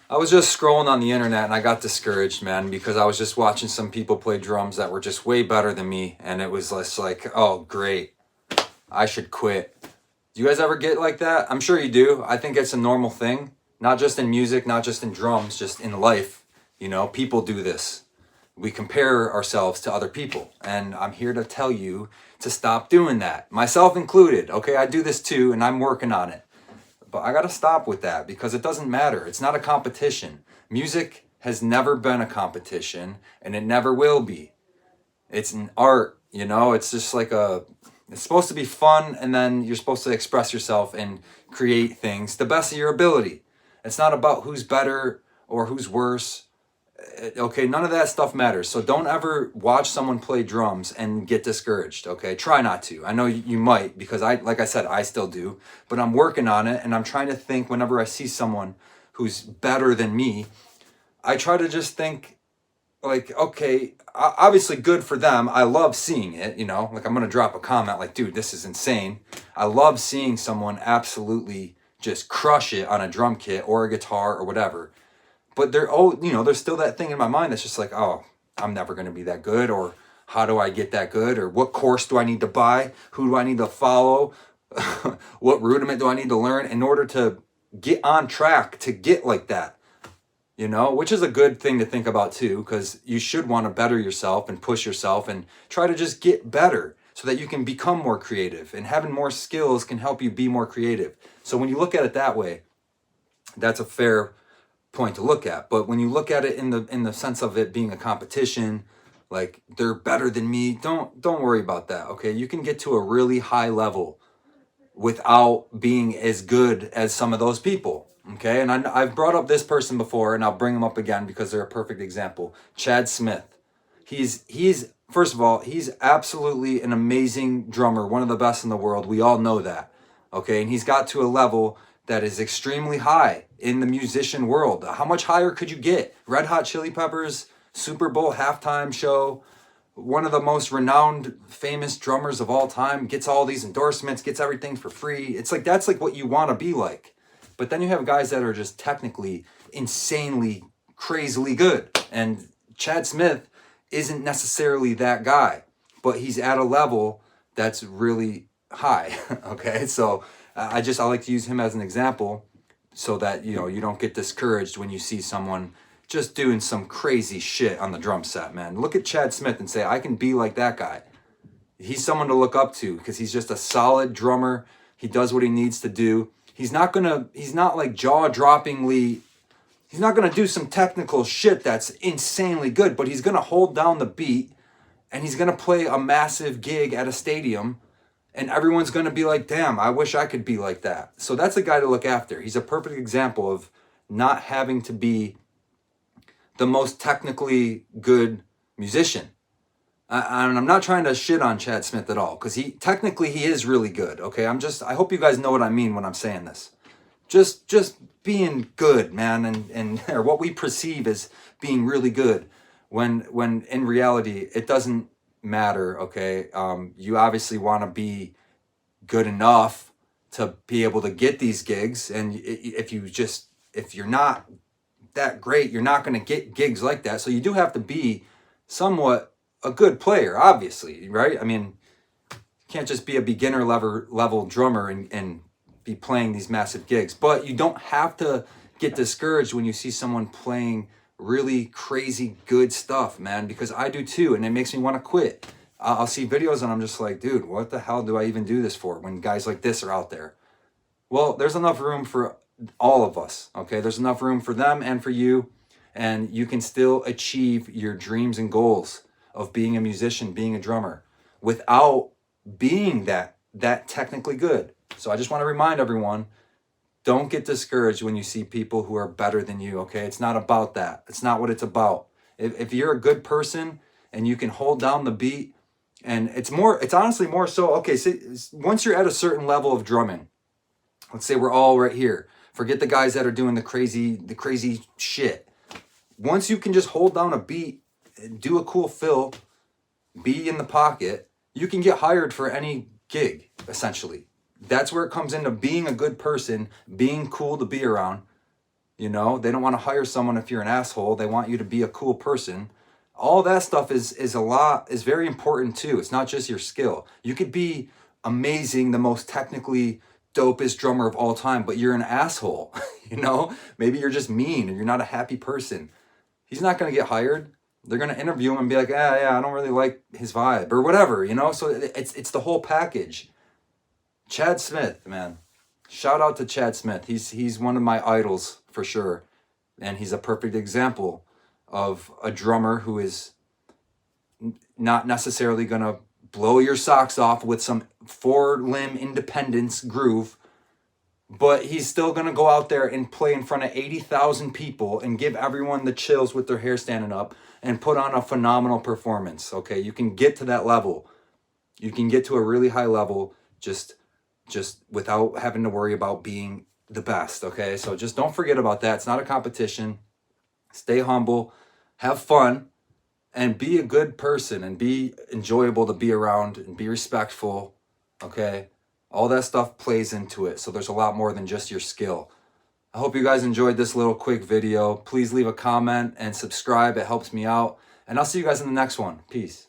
I was just scrolling on the internet and I got discouraged, man, because I was just watching some people play drums that were just way better than me. And it was just like, oh, great. I should quit. Do you guys ever get like that? I'm sure you do. I think it's a normal thing, not just in music, not just in drums, just in life. You know, people do this. We compare ourselves to other people. And I'm here to tell you to stop doing that, myself included. Okay, I do this too, and I'm working on it. But I got to stop with that because it doesn't matter. It's not a competition. Music has never been a competition, and it never will be. It's an art, you know? It's just like it's supposed to be fun, and then you're supposed to express yourself and create things the best of your ability. It's not about who's better or who's worse. Okay, none of that stuff matters. So don't ever watch someone play drums and get discouraged. Okay, try not to. I know you might, because like I said, I still do, but I'm working on it, and I'm trying to think whenever I see someone who's better than me, I try to just think like, okay, obviously good for them. I love seeing it, you know, like I'm going to drop a comment like, dude, this is insane. I love seeing someone absolutely just crush it on a drum kit or a guitar or whatever. But there's still that thing in my mind that's just like, oh, I'm never going to be that good, or how do I get that good, or what course do I need to buy? Who do I need to follow? What rudiment do I need to learn in order to get on track to get like that? You know, which is a good thing to think about too, because you should want to better yourself and push yourself and try to just get better so that you can become more creative, and having more skills can help you be more creative. So when you look at it that way, that's a fair point to look at. But when you look at it in the sense of it being a competition, like they're better than me, don't worry about that. Okay, you can get to a really high level without being as good as some of those people. Okay, and I've brought up this person before, and I'll bring them up again because they're a perfect example. Chad Smith. He's first of all, he's absolutely an amazing drummer, one of the best in the world. We all know that. Okay, and he's got to a level that is extremely high in the musician world. How much higher could you get? Red Hot Chili Peppers, Super Bowl halftime show, one of the most renowned, famous drummers of all time, gets all these endorsements, gets everything for free. It's like, that's like what you want to be like. But then you have guys that are just technically insanely, crazily good. And Chad Smith isn't necessarily that guy, but he's at a level that's really high. Okay, so I like to use him as an example so that, you know, you don't get discouraged when you see someone just doing some crazy shit on the drum set, man. Look at Chad Smith and say, I can be like that guy. He's someone to look up to because he's just a solid drummer. He does what he needs to do. He's not like jaw-droppingly, he's not gonna do some technical shit that's insanely good, but he's gonna hold down the beat, and he's gonna play a massive gig at a stadium, and everyone's gonna be like, damn, I wish I could be like that. So that's a guy to look after. He's a perfect example of not having to be the most technically good musician. And I'm not trying to shit on Chad Smith at all, because he is really good. Okay, I hope you guys know what I mean when I'm saying this. Just being good, man, and or what we perceive as being really good, when in reality it doesn't matter. Okay, you obviously want to be good enough to be able to get these gigs, and if you're not that great, you're not going to get gigs like that. So you do have to be somewhat a good player, obviously, right? I mean, you can't just be a beginner level drummer and be playing these massive gigs. But you don't have to get discouraged when you see someone playing really crazy good stuff, man, because I do too, and it makes me want to quit. I'll see videos and I'm just like, dude, what the hell do I even do this for when guys like this are out there? Well, there's enough room for all of us, okay? There's enough room for them and for you, and you can still achieve your dreams and goals of being a musician, being a drummer, without being that technically good. So I just want to remind everyone, don't get discouraged when you see people who are better than you, okay? It's not about that. It's not what it's about. If you're a good person and you can hold down the beat, and it's honestly more so, okay, so once you're at a certain level of drumming, let's say we're all right here. Forget the guys that are doing the crazy shit. Once you can just hold down a beat, do a cool fill, be in the pocket, you can get hired for any gig, essentially. That's where it comes into being a good person, being cool to be around. You know, they don't want to hire someone if you're an asshole. They want you to be a cool person. All that stuff is very important too. It's not just your skill. You could be amazing, the most technically dopest drummer of all time, but you're an asshole. You know, maybe you're just mean and you're not a happy person. He's not going to get hired. They're going to interview him and be like, yeah, I don't really like his vibe or whatever, you know? So it's the whole package. Chad Smith, man. Shout out to Chad Smith. He's one of my idols for sure. And he's a perfect example of a drummer who is not necessarily going to blow your socks off with some 4-limb independence groove, but he's still going to go out there and play in front of 80,000 people and give everyone the chills with their hair standing up and put on a phenomenal performance. Okay, you can get to that level. You can get to a really high level just without having to worry about being the best. Okay, so just don't forget about that. It's not a competition. Stay humble, have fun, and be a good person and be enjoyable to be around and be respectful. Okay, all that stuff plays into it. So there's a lot more than just your skill. I hope you guys enjoyed this little quick video. Please leave a comment and subscribe. It helps me out. And I'll see you guys in the next one. Peace.